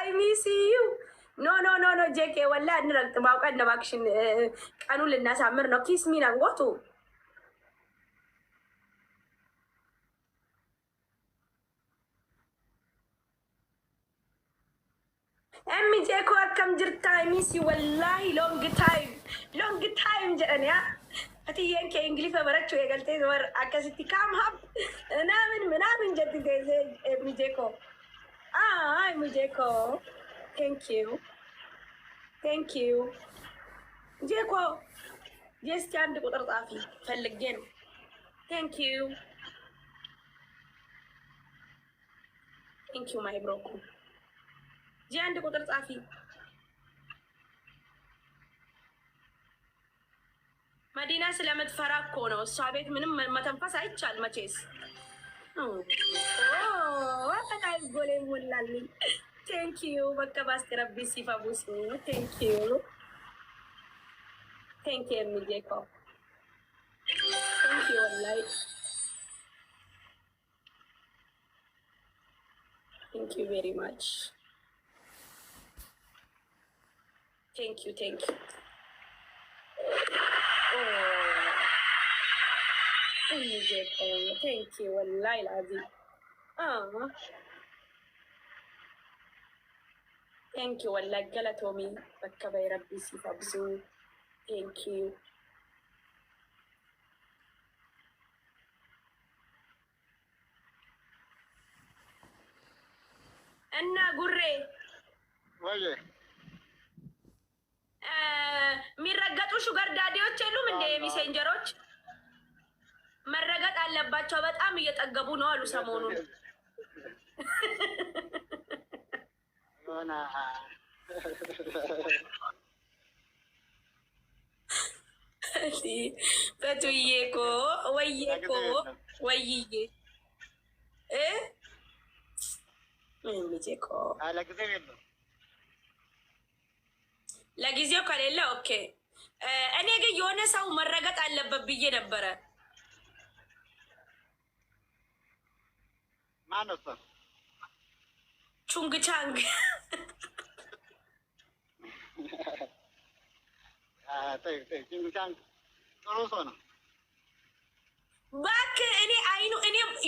I miss you. No, no, no, no, JK. والله نرد ما وقعنا باكشن قانون للناس عمرنا كيس مين انغوتو. أمي جيكو كم جرت تايميسي والله long time جاني ها أتي ينك إنجليزي برتشو يا قلتي دور أكاسيتي كام هب من جدي زي أمي جيكو أمي جيكو thank you جيكو جيستي عندك قدرة ضعفي فلقين thank you my bro جي عندك قدرة ضعفي مدينة سلامة فراكو ነው እሷ ቤት ምንም መተንፈስ አይቻል መቼስ በቃ ጎሌ ሞላልኝ ቴንክ ዩ በቃ ባስከረቢ ሲፋቡስ ቴንክ ዩ የሚጄኮ ቴንክ ዩ ወላይ ቴንክ ዩ ቬሪ ማች ቴንክ ዩ የሚጄኮ ቴንክ ዩ ወላይ العظيم ቴንክ ዩ ወላይ ገለቶሚ በቃ በረቢ ሲፋቡስ ቴንክ ዩ እና ጉሬ ወይ የሚረገጡ ሹገር ዳዲዎች የሉም እንደ ሜሴንጀሮች መረገጥ አለባቸው። በጣም እየጠገቡ ነው አሉ ሰሞኑን። በቱዬ እኮ ወይዬ እኮ ወይዬ ሚጄኮ ለጊዜው ከሌለ ኦኬ። እኔ ግን የሆነ ሰው መረገጥ አለበት ብዬ ነበረ። ማነው? ቹንግ ቻንግ ቹንግ ቻንግ ጥሩ ሰው ነው። እባክህ እኔ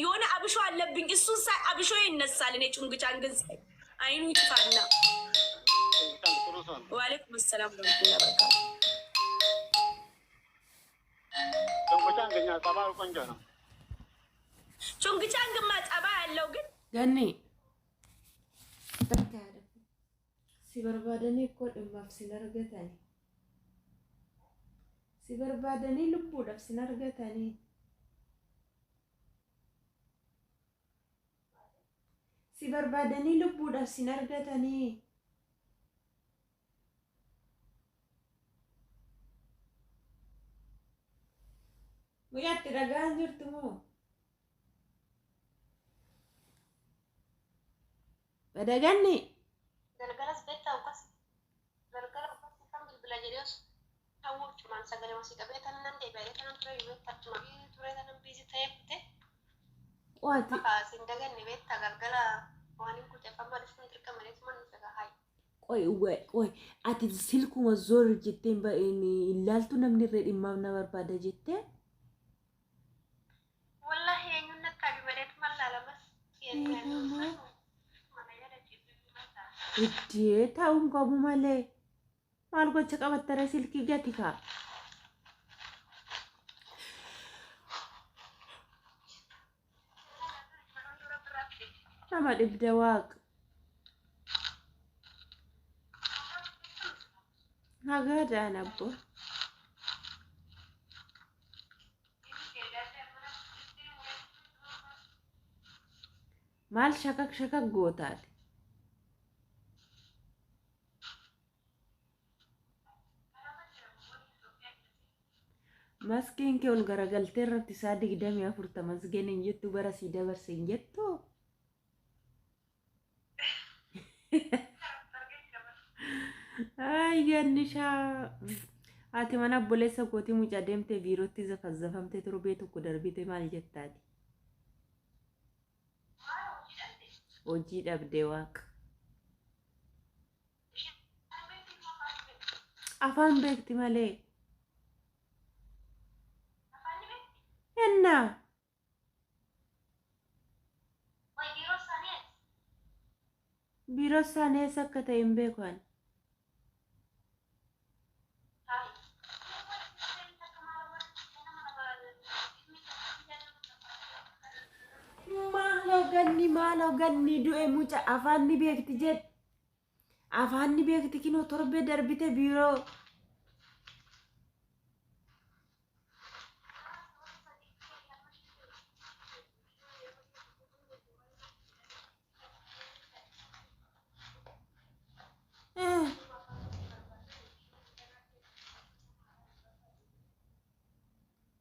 የሆነ አብሾ አለብኝ። እሱን ሳይ አብሾ ይነሳል። እኔ ቹንግ ቻንግን ሳይ አይኑ ይጥፋና ዋሌኩም ሰላም ወራህመቱላሂ ወበረካቱ። ቹንግቻንግኛ ጸባዩ ቆንጆ ነው። ቹንግቻንግማ ጸባ ያለው ግን ገኒ ሲበርባደኒ እኮ ድማፍ ሲነርገተኒ ሲበርባደኒ ልቡudhaaf sinargatani ሲበርባደኒ ልቡudhaaf sinargatani Muyatti dhagaan jirtu moo? Badaganni? Galgalas beektaa ukas. Galgala ukas kan bilbila jedhee ta'uu cumaan sagalee wasii qabee tan nan deebi'ee tan ture yoo ta'u ture tan biisi ta'ee kute. Waati. Maka sin daganni beektaa galgala waan hin kuteeffamaa dhufun dirqama malee tuman nuti gahaa. Qoy ati silkuma zoor jettee ilaaltu namni irra dhimmaaf na barbaada jettee? Iddee ta'uun qabu malee maal gocha qabattara silkii gati kaa nama dhibda waaqa nagaadhaan abbo maal shakak gootaati Maskin ke ol garagaltee irratti isaa 24 masgeen hin jettu bara si dabarse hin jettu. Ay gannisha ati mana obboleessa kootii mucaa deemtee biirootti zafazzafamtee turbee tokko darbite maal jettaati? Hojii dhabdee waaqa. afaan beekti malee enna biiroo isaanii eessa akka ta'e hin beeku ani. Maaloo ganni du'e muca afaan ni beekti jedhe afaan ni beekti kinoo torbee darbite biiroo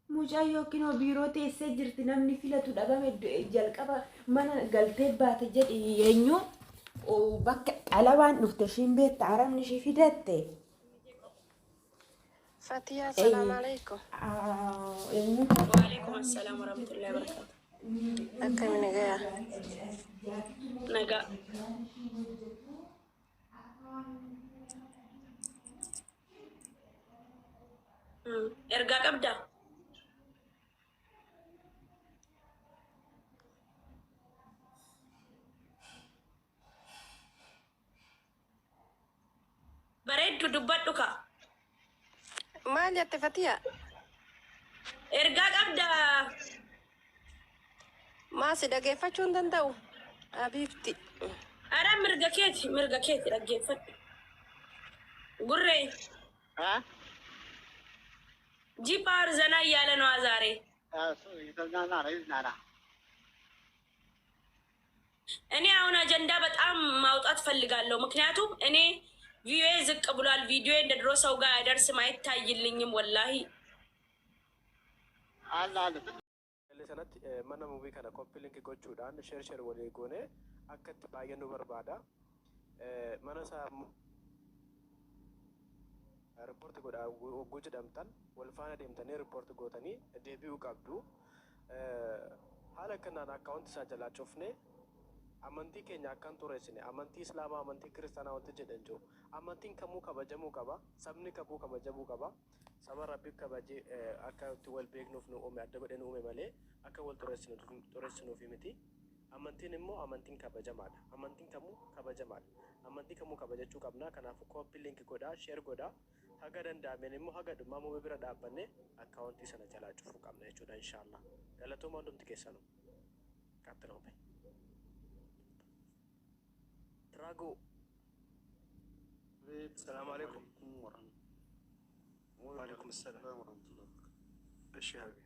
mucaa yookiin biiroo teessee jirti namni filatu dhabame jalqaba mana galtee baate jedhi eenyu bakka dhalawaan dhufte ishiin beekta aramni ishii fidatte. Fatiha, assalamu alaikum. Waalaikum assalam warahmatullahi wabarakatuh. Akkami nagaya? Naga. Ergaa qabda. Bareeddu dubbadhu ka. Maal jette Fatiha? Ergaa qabda. Maasi dhageeffachuu hin danda'u? Habiibti. Ara mirga keeti dhaggeeffadhu. Gurree. ጂፓር ዘና እያለ ነው ዛሬ። እኔ አሁን አጀንዳ በጣም ማውጣት ፈልጋለሁ። ምክንያቱም እኔ ቪዲዮ ዝቅ ብሏል። ቪዲዮ እንደ ድሮ ሰው ጋር አይደርስም፣ አይታይልኝም። ወላሂ sanatti mana muubii kana koppilink gochuudhaan sheer walii goone akka itti baay'annu barbaada. Mana isaa riippoorti godhaa hogguu jedhamtan wal faana deemtanii riippoorti gootanii deebi'uu qabdu. Haala kanaan akkaawunti isaa jalaa cufne amantii keenya akkan tureessine amantii islaamaa amantii kiristaanaa wanti jedhan jiru amantiin kamuu kabajamuu qaba, sabni kamuu kabajamuu qaba. Saba rabbiif kabajee akka itti wal beeknuuf nu uume adda godhee nu uume malee akka wal xureessinuuf miti. Amantiin immoo amantiin kabajamaadha. Amantiin kamuu kabajamaadha. Amantii kamuu kabajachuu qabna. Kanaafuu koppii linkii godhaa, sheer godhaa. Haga danda'ameen immoo haga dhummaa muubii bira dhaabbanne akkaawuntii sana jalaa cufuu qabna jechuudha inshaallah. Galatooma hundumti keessanu. Qaxxiroo bahe. Rago. Assalamu alaikum. وعليكم السلام ورحمة الله وبركاته. ايش يا حبيبي؟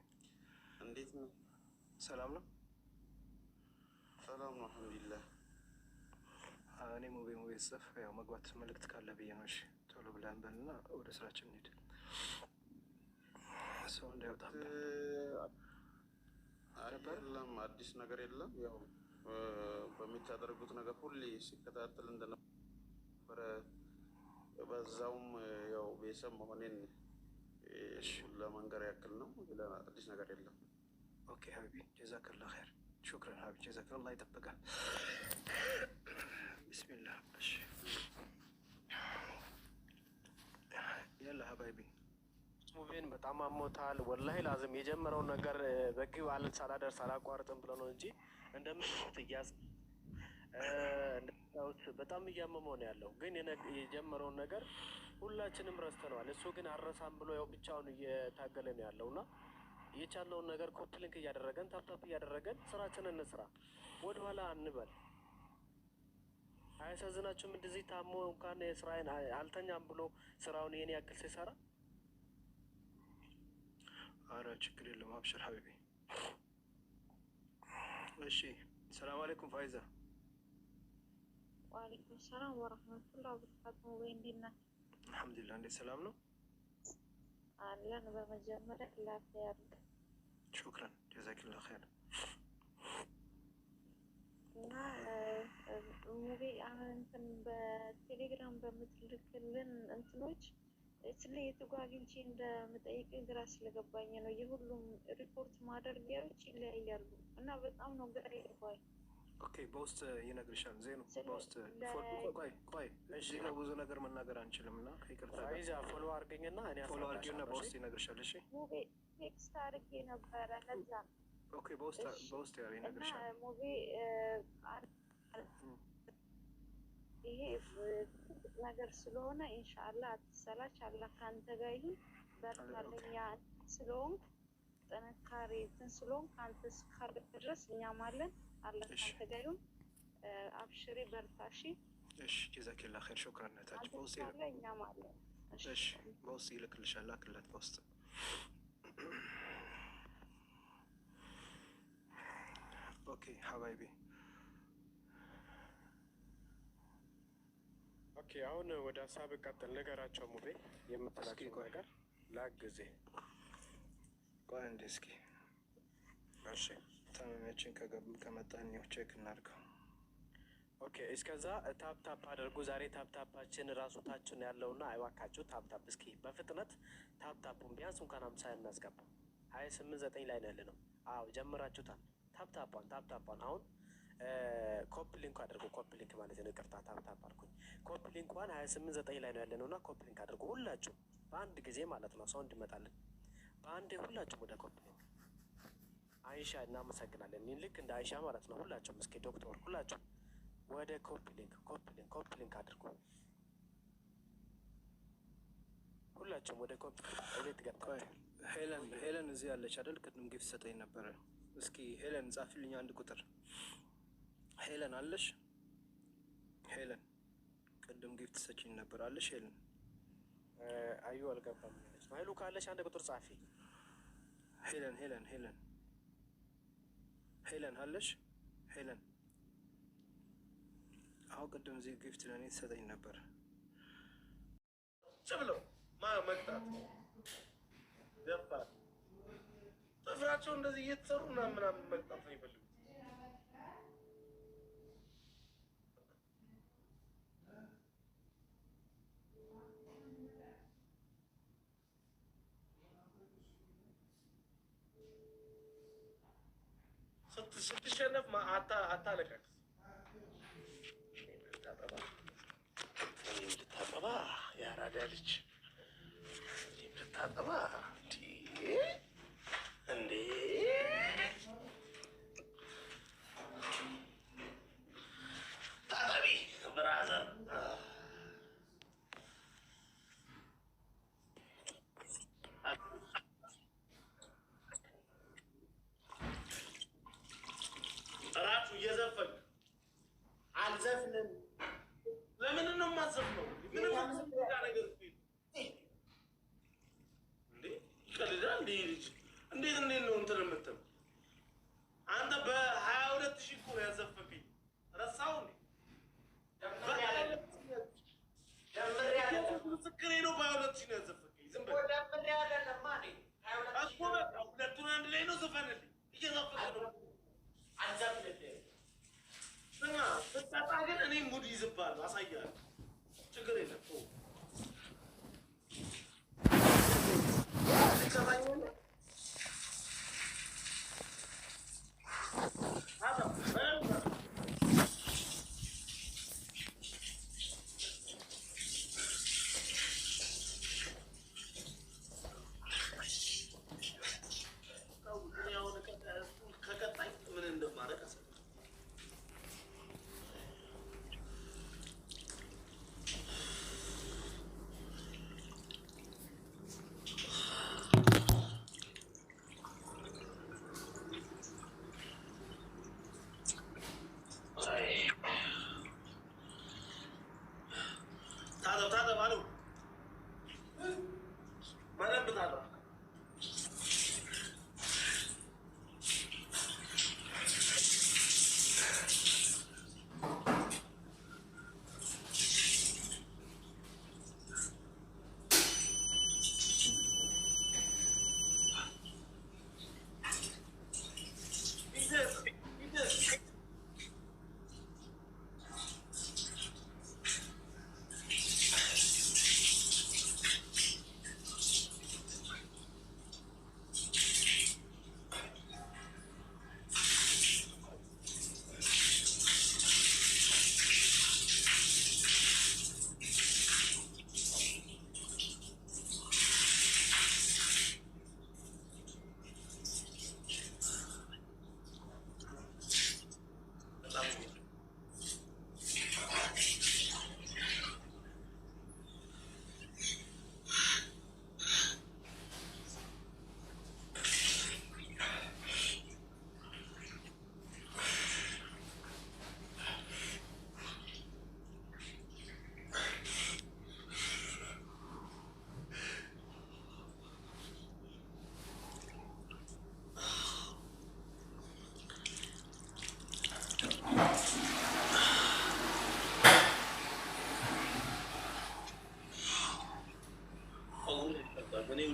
عنديتني سلامنا؟ سلام الحمد لله. እኔ ሙቤ ጽፍ ያው መግባት መልእክት ካለ ብዬ ነው። እሺ ቶሎ ብለን በልና ወደ ስራችን እንሂድ። ሰው እንዳይወጣብን አይደለም አዲስ ነገር የለም። ያው በሚታደርጉት ነገር ሁሌ ሲከታተል እንደነበረ በዛውም ያው ቤተሰብ መሆኔን ለመንገር ያክል ነው። አዲስ ነገር የለም። ኦኬ ሀቢቢ ጀዛከላህ ኸይር ሹክረን ሀቢቢ ጀዛከላህ ይጠብቃል። ቢስሚላህ እሺ ያላ ሀባይቢ ሙቤን በጣም አሞታል። ወላሂ ላዝም የጀመረውን ነገር በጊው አለን ሳላደርስ አላቋርጥም ብሎ ነው እንጂ እንደምትያዝ በጣም እያመመው ነው ያለው። ግን የጀመረውን ነገር ሁላችንም ረስተነዋል። እሱ ግን አረሳም ብሎ ያው ብቻውን እየታገለ ነው ያለውና የቻለውን ነገር ኮፕሊንክ እያደረገን ታፕታፕ እያደረገን ስራችንን እንስራ፣ ወደ ኋላ አንበል። አያሳዝናችሁም? እንደዚህ ታሞ እንኳን ስራዬን አልተኛም ብሎ ስራውን ይሄን ያክል ሲሰራ። አረ ችግር የለም አብሽር ሀቢቢ። እሺ ሰላም አለይኩም ፋይዛ። ወአለይኩም ሰላም ወራህመቱላሂ ወበረካቱሁ። ወይንዲና አልሐምዱሊላህ። እንዴት ሰላም ነው አለን። በመጀመሪያ ላፊያ ያርግ። ሹክራን ጀዛኪላህ ኸይር። እና ሙቤ አሁን እንትን በቴሌግራም በምትልክልን እንትኖች ስለ የትጓ አግኝቼ እንደምጠይቅ ግራ ስለገባኝ ነው። የሁሉም ሪፖርት ማድረጊያዎች ይለያያሉ እና በጣም ነው ግራ ይገባኝ። ኦኬ በውስጥ ይነግርሻል። ዜኑ ስለ- በውስጥ ለ- ቆይ እዚህ ጋር ብዙ ነገር መናገር አንችልም እና ይቅርታ ፋይዛ ፎሎ አድርገኝና እኔ ፎሎ አድርጌና በውስጥ ይነግርሻል። እሺ ሙቪ ቴክስት አድርጌ ነበረ ለዛ ኦኬ በውስጥ ያው እና ይነግርሻል። ሙቪ ይሄ ትልቅ ነገር ስለሆነ ኢንሻአላህ አትሰላች። አላህ ካንተ ጋር ይሁን። በርታለኛ ስለሆንክ ጥንካሬ እንትን ስለሆንክ አንተ እስካለ ድረስ እኛም አለን። አላህ ካንተ ጋር ይሁን። አብሽሪ በርታሺ። እሺ ጀዛኪላ ኸይር ሹክራን ነታች አንተ በውስጥ እስካለ እኛም አለን። እሺ በውስጥ ይልክልሻል። ላክለት በውስጥ ኦኬ ሀባይቢ ኦኬ አሁን ወደ ሀሳብ ቀጥል። ነገራቸው ሙቤ የምትላቸው ነገር ላግዜ ቆይ እንዴ እስኪ እሺ ታመመችን ከመጣን ነው ቼክ እናድርገው። ኦኬ እስከዛ ታፕ ታፕ አድርጉ። ዛሬ ታፕ ታፓችን ራሱ ታችን ያለውና አይዋካችሁ ታፕ ታፕ እስኪ በፍጥነት ታፕ ታፑን ቢያንስ እንኳን 50 እናስገባ። 28 9 ላይ ነው ያለነው። አዎ ጀምራችሁታል። ታፕ ታፓን አሁን ኮፒ ሊንክ አድርጉ። ኮፒ ሊንክ ማለት ነው ይቅርታ ታፕ ታፕ አልኩኝ። ኮፒ ሊንኳን 28 9 ላይ ነው ያለነውና ኮፒ ሊንክ አድርጉ ሁላችሁ በአንድ ጊዜ ማለት ነው። ሰው እንዲመጣልን በአንድ ሁላችሁም ወደ ኮፒ ሊንክ አይሻ እናመሰግናለን። ልክ እንደ አይሻ ማለት ነው። ሁላችሁም እስኪ ዶክተር ሁላችሁም ወደ ኮፒ ሊንክ አድርጉ። ሁላችሁም ወደ ኮፒ ሊንክ ገባችሁ። ሄለን እዚህ ያለች አይደል? ቅድም ጊፍት ሰጠኝ ነበረ። እስኪ ሄለን ጻፊልኝ አንድ ቁጥር። ሄለን አለሽ? ሄለን ቅድም ጊፍት ሰጪኝ ነበር አለሽ? ሄለን አዩ አልገባም። ኃይሉ ካለሽ አንድ ቁጥር ጻፊ። ሄለን አለሽ? ሄለን አሁን ቅድም እዚህ ጊፍት ለእኔ ትሰጠኝ ነበር። ብለው መቅጣት ደፋር ጥፍራቸው እንደዚህ እየተሰሩ ምናምን መቅጣት ነው ይፈልጉ። ስትሸነፍ አታለቃቅስ። ልታጠባ የአራዳ ልጅ ልታጠባ እንዴ! ታጠቢ ብራዘር። እራሱ እየዘፈን አልዘፍንም። ለምን ነው የማዘፍነው? ምንም ነገር እንዴ ይቀልዳል እንዴ ልጅ? እንዴት ነው እንትን የምትለው አንተ? በ22,000 እኮ ያዘፈከኝ ረሳው እንዴ? ምስክሬ ነው። በ22,000 ነው ያዘፈከኝ። ዝም በል እኮ በቃ ሁለቱን አንድ ላይ ነው ዘፈንልኝ። እየዘፈነ ነው ስማ። ስጠጣ ግን እኔ ሙድ ይዝባለሁ። አሳያለሁ። ችግር የለም። ከቀጣይ ምን እንደማደርግ አሰ ታጠብ አሉ በደንብ ታጠብ።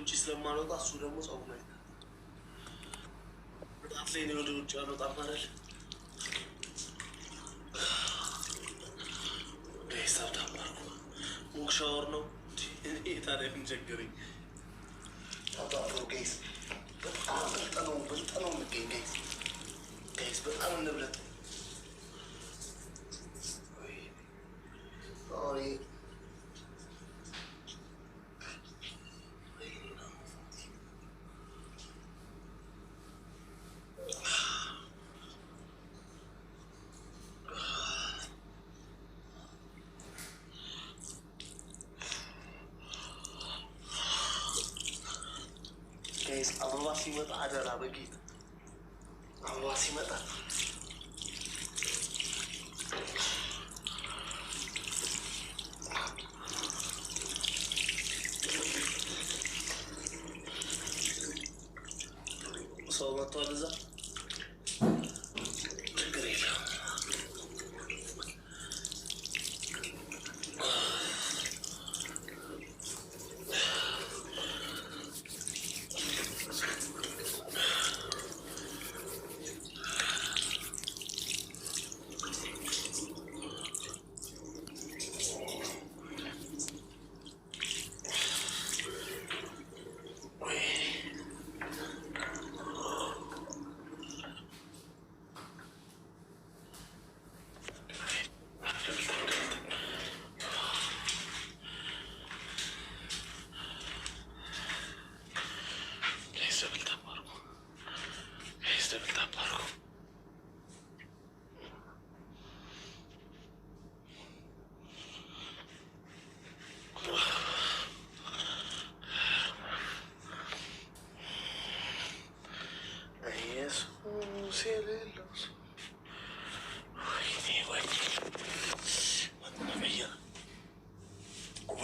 ውጭ ስለማልወጣ እሱ ደግሞ ጸጉር ላይ በጣም ላይ ነው ወደ ውጭ አልወጣም አይደል? ሂሳብ ታባርኩ ሙቅ ሻወር ነው ታዲያ ምን ቸገረኝ? ታባሩ ጋይስ በጣም ብልጥ ነው የምገኝ ጋይስ በጣም እንብለጥ አበባ ሲመጣ አደራ በጌታ አበባ ሲመጣ ሰው መጥቷል እዛ ችግር የለም።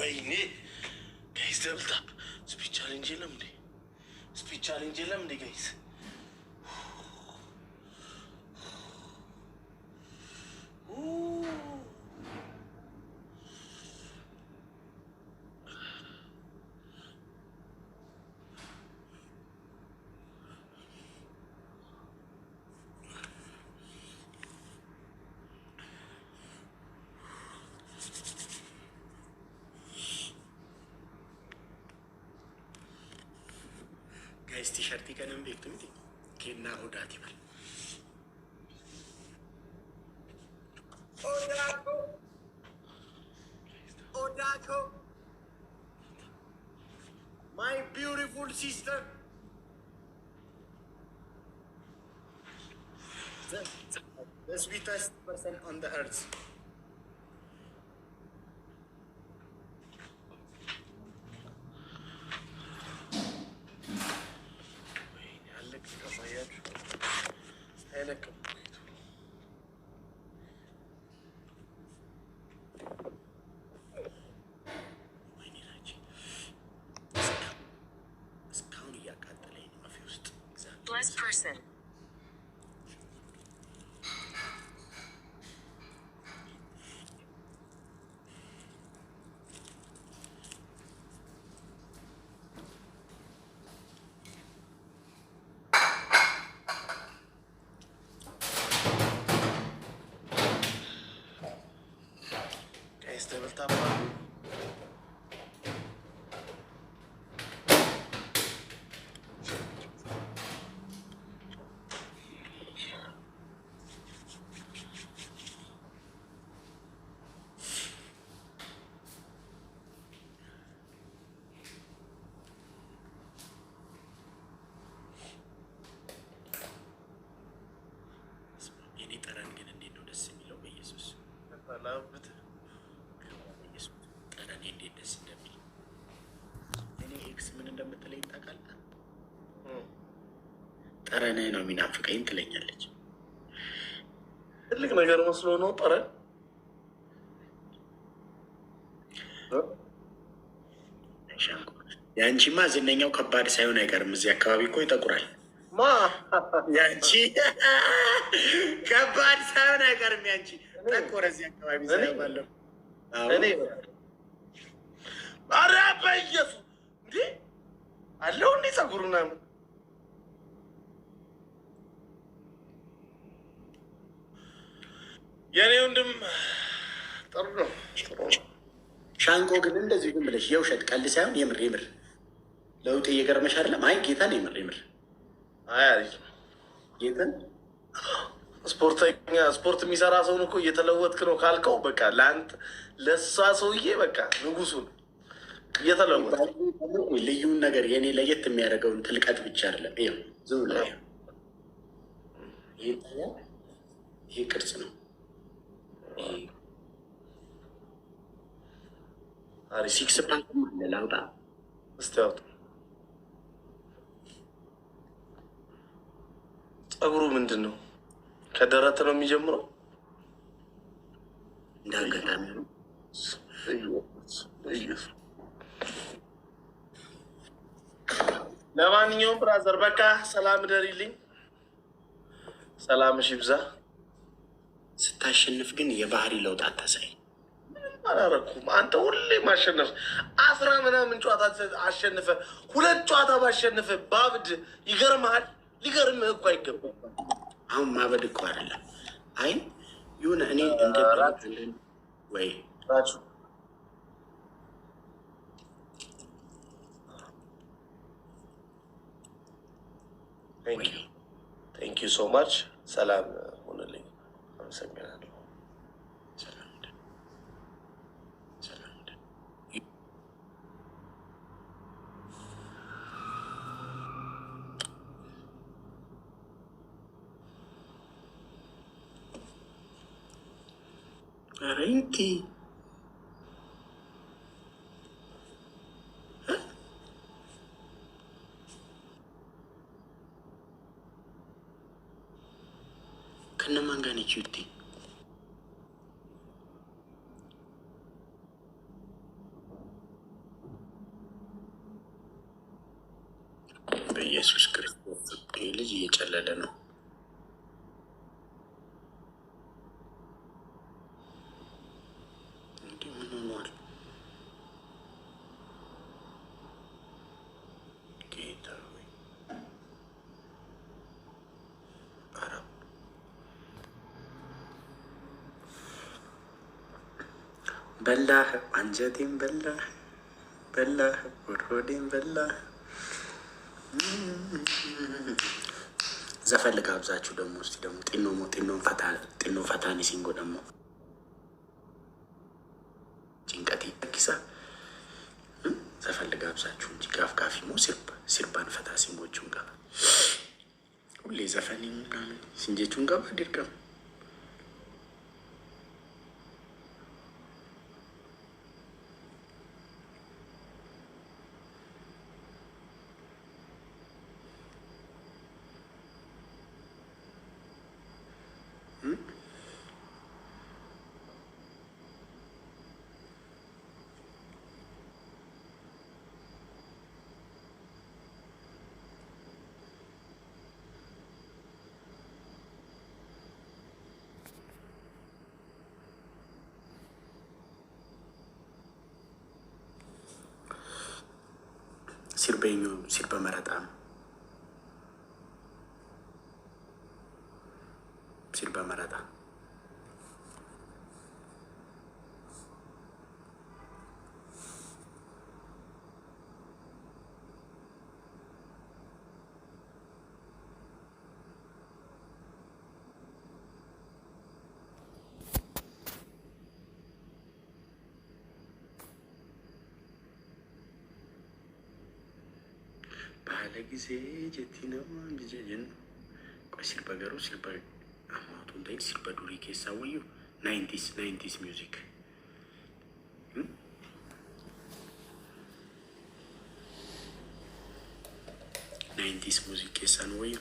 ወይኔ ጋይስ ደብልታ ስፒች ቻሌንጅ የለም እንዴ? ስፒች ቻሌንጅ የለም እንዴ ጋይስ? ጋይስ ቲሸርት ቀንም ቤት እንዴ ኬና ኦዳት ይበል ኦዳኮ my beautiful sister the sweetest person on the earth. Blessed person. ጠረንህ ነው የሚናፍቀኝ ትለኛለች። ትልቅ ነገር መስሎ ነው ጠረን። የአንቺማ ዝነኛው ከባድ ሳይሆን አይቀርም። እዚህ አካባቢ እኮ ይጠቁራል። ያንቺ ከባድ ሳይሆን አይቀርም። ያንቺ ጠቆረ እዚህ አካባቢ ሳይባለሁ እኔ ኧረ በኢየሱስ እንዴ አለው እንዴ ጸጉሩ ምናምን የኔ ወንድም ጥሩ ነው። ሻንቆ ግን እንደዚህ ግን ብለሽ የውሸት ቀልድ ሳይሆን የምር ለውጥ እየገረመሽ አይደለም? አይ ጌታን የምር አይ አሪፍ ጌታን ስፖርተኛ ስፖርት የሚሰራ ሰውን እኮ እየተለወጥክ ነው ካልከው በቃ ለአንተ ለሳ ሰውዬ በቃ ንጉሱን እየተለወጥ ልዩን ነገር የኔ ለየት የሚያደርገውን ትልቀት ብቻ አይደለም። ይኸው ዝም ብላ ይሄ ቅርጽ ነው። ሲክስ ፓክ አለ ላውጣ እስቲ አውጡ። ጸጉሩ ምንድን ነው? ከደረት ነው የሚጀምረው። እንዳጋጣሚ ነው። ለማንኛውም ብራዘር በቃ ሰላም ደሪልኝ። ሰላምሽ ይብዛ። ስታሸንፍ ግን የባህሪ ለውጥ አታሳይ። አላረኩም። አንተ ሁሌ ማሸነፍ 10 ምናምን ጨዋታ አሸንፈ 2 ጨዋታ ባሸንፈ ባብድ ይገርምሃል። ሊገርምህ እኮ አይገባም። አሁን ማበድ እኮ አይደለም። አይ የሆነ እኔ እንደ ወይ ራሱ ቴንክ ዩ ሶ ማች። ሰላም ሆነልኝ። አመሰግናለሁ። ሬንኪ ከነማን ጋር ነች ዩቲ? በኢየሱስ ክርስቶስ ልጅ እየጨለለ ነው። በላህ አንጀቴን በላህ ሆዴን በላህ። ዘፈን ልጋብዛችሁ ደግሞ እስኪ ደግሞ ጤኖ ፈታኒ ሲንጎ ደግሞ ጭንቀቴ ኪሳ ዘፈን ልጋብዛችሁ እንጂ ጋፍጋፊ ሞ ሲርባን ፈታ ሲንጎቹን ጋር ሁሌ ዘፈን ምናምን ሲንጀቹን ጋር ባዲርቀም ሲርበኙ ሲርበ መረጣ ሲርበ መረጣ ባለ ጊዜ ጀቲ ነው ጀጀን ቆይ ሲርበ ገሩ ሲርበ አማቱን ታይ ሲርበ ዱሪ ኬሳ ወዩ ናይንቲስ ሚውዚክ ናይንቲስ ሙዚክ ኬሳ ነው ወዩ